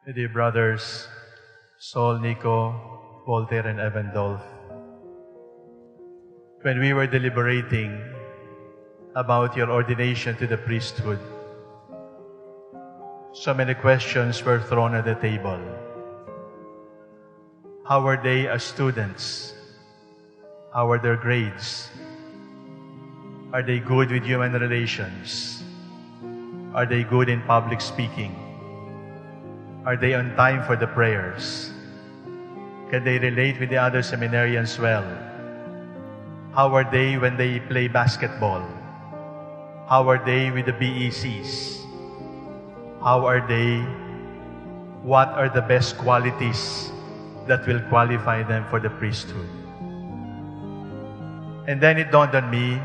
My dear brothers, Saul, Nico, Voltaire, and Evandolph, when we were deliberating about your ordination to the priesthood, so many questions were thrown at the table. How were they as students? How are their grades? Are they good with human relations? Are they good in public speaking? Are they on time for the prayers? Can they relate with the other seminarians well? How are they when they play basketball? How are they with the BECs? How are they? What are the best qualities that will qualify them for the priesthood? And then it dawned on me,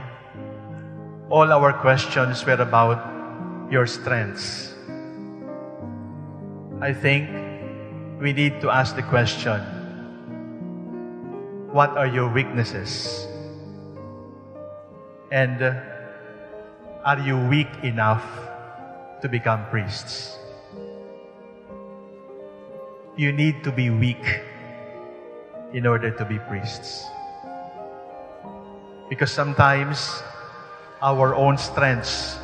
all our questions were about your strengths. I think we need to ask the question, what are your weaknesses? And are you weak enough to become priests? You need to be weak in order to be priests. Because sometimes our own strengths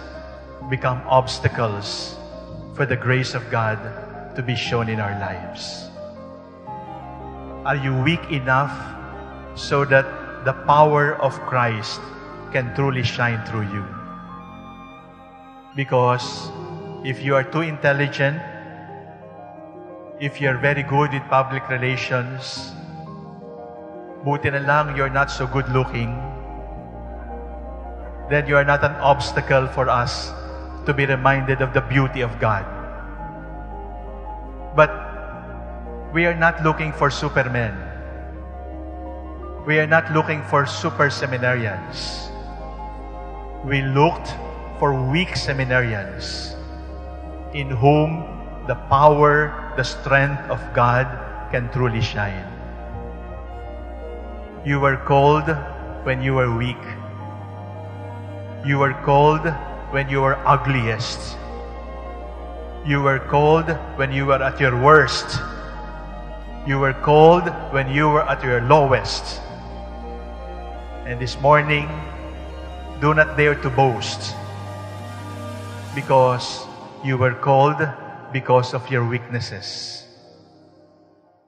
become obstacles for the grace of God to be shown in our lives. Are you weak enough so that the power of Christ can truly shine through you? Because if you are too intelligent, if you're very good with public relations, buti na lang you're not so good looking, then you are not an obstacle for us to be reminded of the beauty of God. But we are not looking for supermen. We are not looking for super seminarians. We looked for weak seminarians in whom the power, the strength of God can truly shine. You were called when you were weak. You were called when you were ugliest. You were called when you were at your worst. You were called when you were at your lowest. And this morning, do not dare to boast, because you were called because of your weaknesses.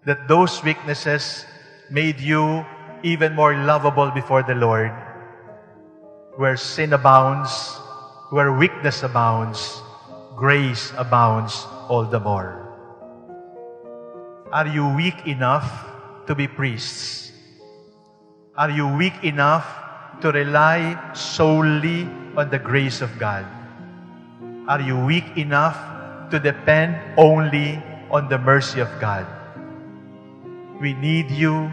That those weaknesses made you even more lovable before the Lord. Where sin abounds, where weakness abounds, grace abounds all the more. Are you weak enough to be priests? Are you weak enough to rely solely on the grace of God? Are you weak enough to depend only on the mercy of God? We need you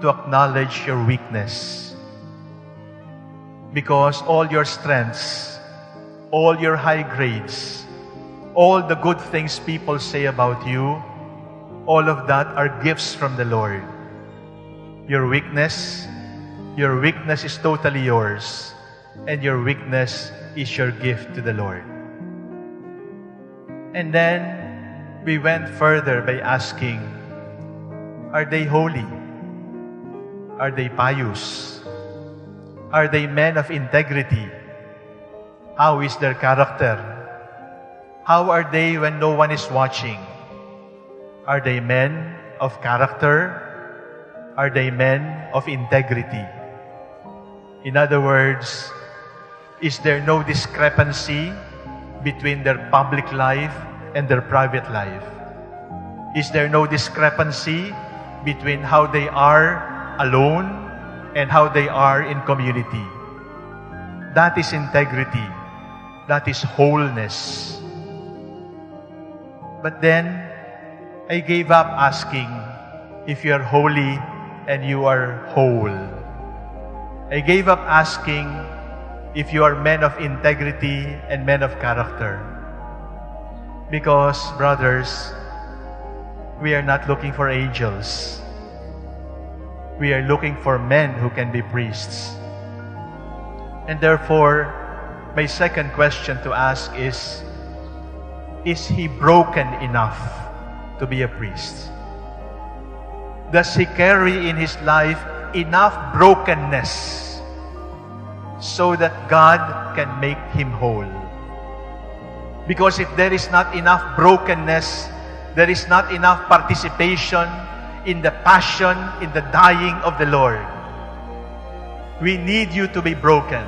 to acknowledge your weakness. Because all your strengths, all your high grades, all the good things people say about you, all of that are gifts from the Lord. Your weakness is totally yours, and your weakness is your gift to the Lord. And then we went further by asking, are they holy? Are they pious? Are they men of integrity? How is their character? How are they when no one is watching? Are they men of character? Are they men of integrity? In other words, is there no discrepancy between their public life and their private life? Is there no discrepancy between how they are alone and how they are in community? That is integrity. That is wholeness. But then, I gave up asking if you are holy and you are whole. I gave up asking if you are men of integrity and men of character. Because, brothers, we are not looking for angels. We are looking for men who can be priests. And therefore, my second question to ask is he broken enough to be a priest? Does he carry in his life enough brokenness so that God can make him whole? Because if there is not enough brokenness, there is not enough participation in the passion, in the dying of the Lord. We need you to be broken.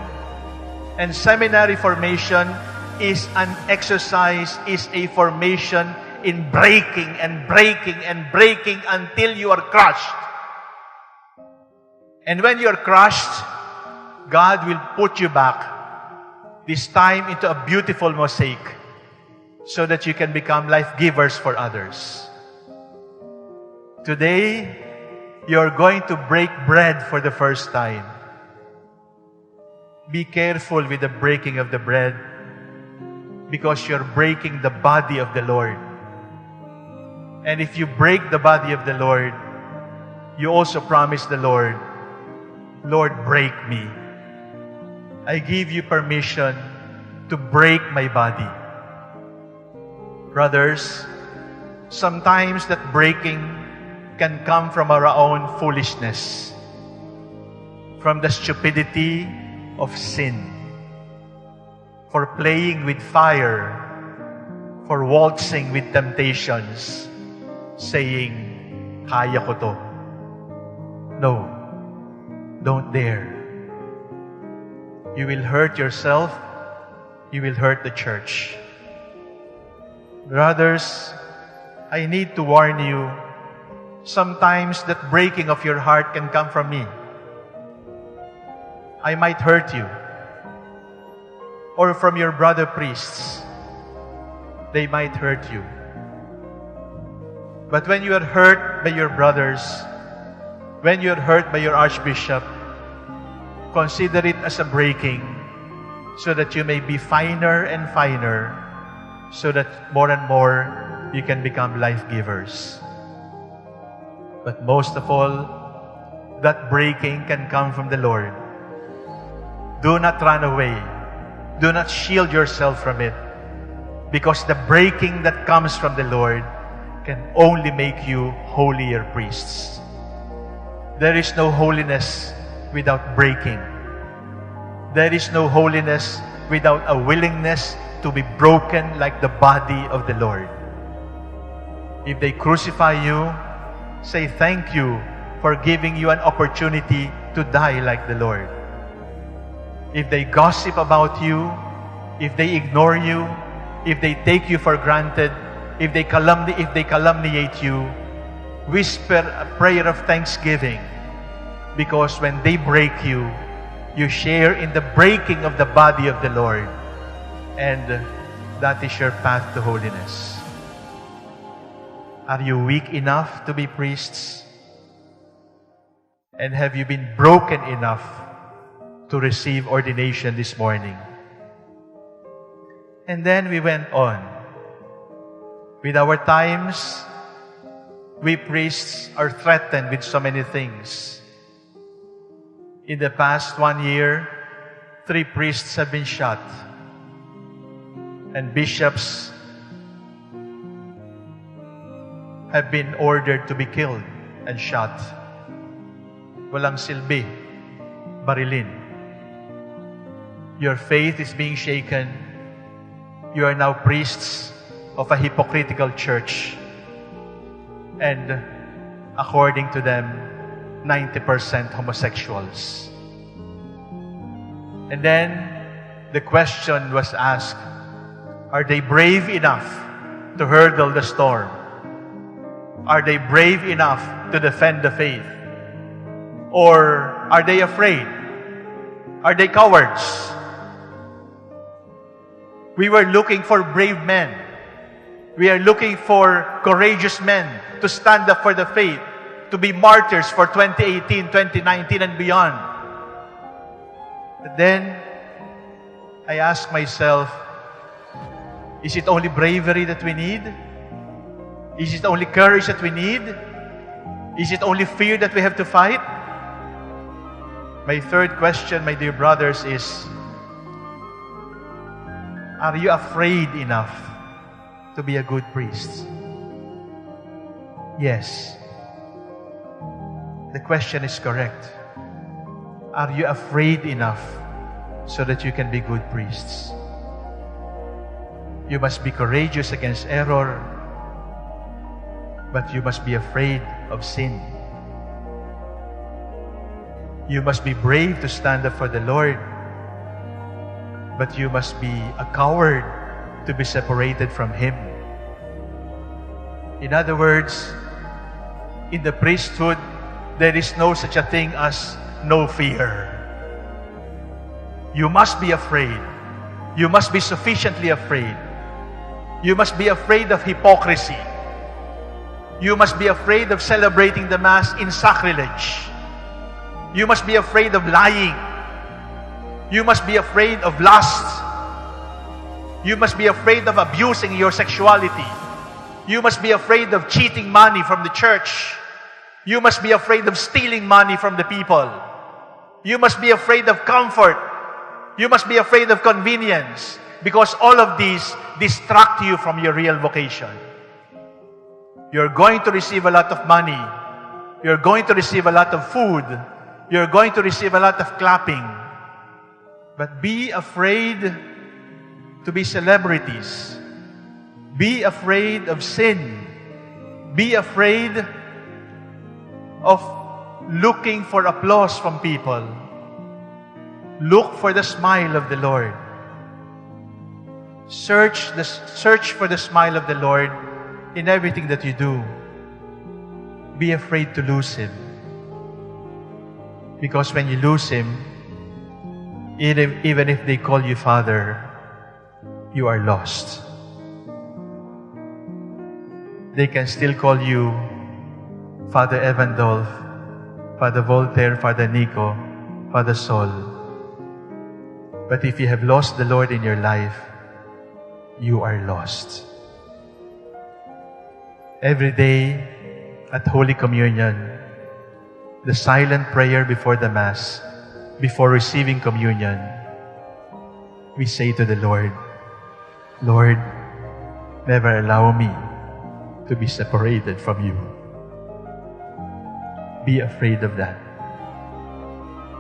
And seminary formation is an exercise, is a formation in breaking and breaking and breaking until you are crushed. And when you are crushed, God will put you back, this time into a beautiful mosaic, so that you can become life givers for others. Today, you're going to break bread for the first time. Be careful with the breaking of the bread, because you're breaking the body of the Lord. And if you break the body of the Lord, you also promise the Lord, Lord, break me. I give you permission to break my body. Brothers, sometimes that breaking can come from our own foolishness, from the stupidity of sin, for playing with fire, for waltzing with temptations, saying, kaya ko to. No, don't dare. You will hurt yourself, you will hurt the church. Brothers, I need to warn you, sometimes that breaking of your heart can come from me. I might hurt you. Or from your brother priests. They might hurt you. But when you are hurt by your brothers, when you are hurt by your archbishop, consider it as a breaking, so that you may be finer and finer, so that more and more you can become life givers. But most of all, that breaking can come from the Lord. Do not run away. Do not shield yourself from it, because the breaking that comes from the Lord can only make you holier priests. There is no holiness without breaking. There is no holiness without a willingness to be broken like the body of the Lord. If they crucify you, say thank you for giving you an opportunity to die like the Lord. If they gossip about you, if they ignore you, if they take you for granted, if they calumniate you, whisper a prayer of thanksgiving, because when they break you, you share in the breaking of the body of the Lord, and that is your path to holiness. Are you weak enough to be priests? And have you been broken enough to receive ordination this morning? And then we went on. With our times, we priests are threatened with so many things. In the past 1 year, 3 priests have been shot. And bishops have been ordered to be killed and shot. Walang silbi, barilin. Your faith is being shaken. You are now priests of a hypocritical church. And according to them, 90% homosexuals. And then the question was asked, are they brave enough to hurdle the storm? Are they brave enough to defend the faith? Or are they afraid? Are they cowards? We were looking for brave men. We are looking for courageous men to stand up for the faith, to be martyrs for 2018, 2019, and beyond. But then, I ask myself, is it only bravery that we need? Is it only courage that we need? Is it only fear that we have to fight? My third question, my dear brothers, is, are you afraid enough to be a good priest? Yes. The question is correct. Are you afraid enough so that you can be good priests? You must be courageous against error, but you must be afraid of sin. You must be brave to stand up for the Lord, but you must be a coward to be separated from Him. In other words, in the priesthood, there is no such a thing as no fear. You must be afraid. You must be sufficiently afraid. You must be afraid of hypocrisy. You must be afraid of celebrating the Mass in sacrilege. You must be afraid of lying. You must be afraid of lust. You must be afraid of abusing your sexuality. You must be afraid of cheating money from the church. You must be afraid of stealing money from the people. You must be afraid of comfort. You must be afraid of convenience, because all of these distract you from your real vocation. You're going to receive a lot of money. You're going to receive a lot of food. You're going to receive a lot of clapping. But be afraid to be celebrities. Be afraid of sin. Be afraid of looking for applause from people. Look for the smile of the Lord. Search for the smile of the Lord in everything that you do. Be afraid to lose Him. Because when you lose Him, even if they call you Father, you are lost. They can still call you Father Evandolph, Father Voltaire, Father Nico, Father Sol. But if you have lost the Lord in your life, you are lost. Every day at Holy Communion, the silent prayer before the Mass, before receiving communion, we say to the Lord, Lord, never allow me to be separated from you. Be afraid of that.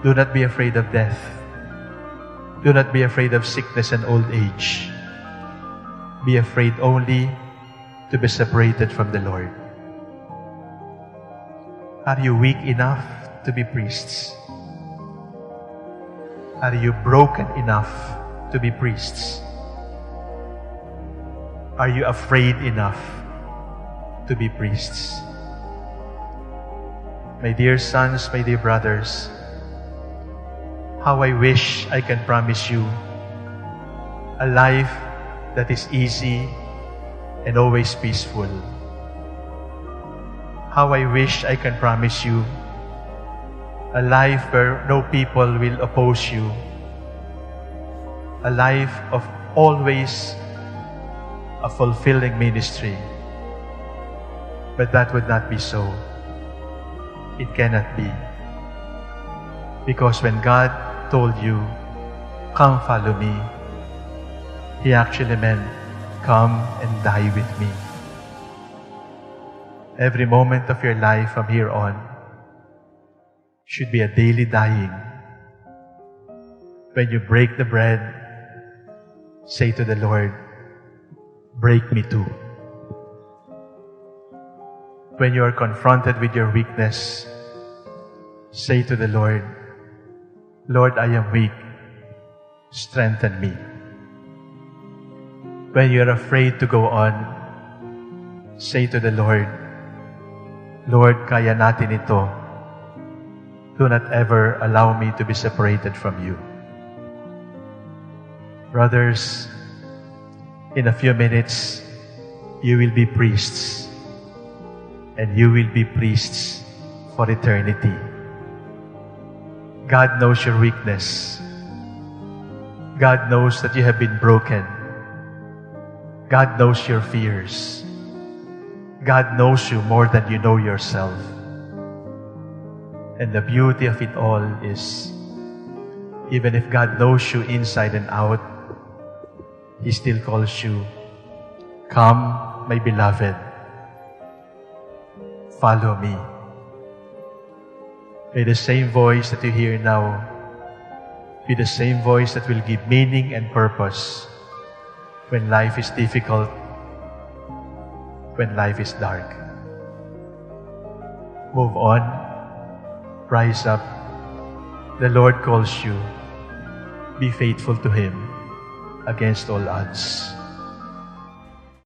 Do not be afraid of death. Do not be afraid of sickness and old age. Be afraid only to be separated from the Lord. Are you weak enough to be priests? Are you broken enough to be priests? Are you afraid enough to be priests? My dear sons, my dear brothers, how I wish I can promise you a life that is easy and always peaceful. How I wish I can promise you a life where no people will oppose you. A life of always a fulfilling ministry. But that would not be so. It cannot be. Because when God told you, come follow me, He actually meant, come and die with me. Every moment of your life from here on should be a daily dying. When you break the bread, say to the Lord, break me too. When you are confronted with your weakness, say to the Lord, Lord, I am weak. Strengthen me. When you are afraid to go on, say to the Lord, Lord, kaya natin ito. Do not ever allow me to be separated from you. Brothers, in a few minutes, you will be priests. And you will be priests for eternity. God knows your weakness. God knows that you have been broken. God knows your fears. God knows you more than you know yourself. And the beauty of it all is, even if God knows you inside and out, He still calls you, come, my beloved. follow me. May the same voice that you hear now be the same voice that will give meaning and purpose when life is difficult, when life is dark. Move on, rise up. The Lord calls you. Be faithful to Him against all odds.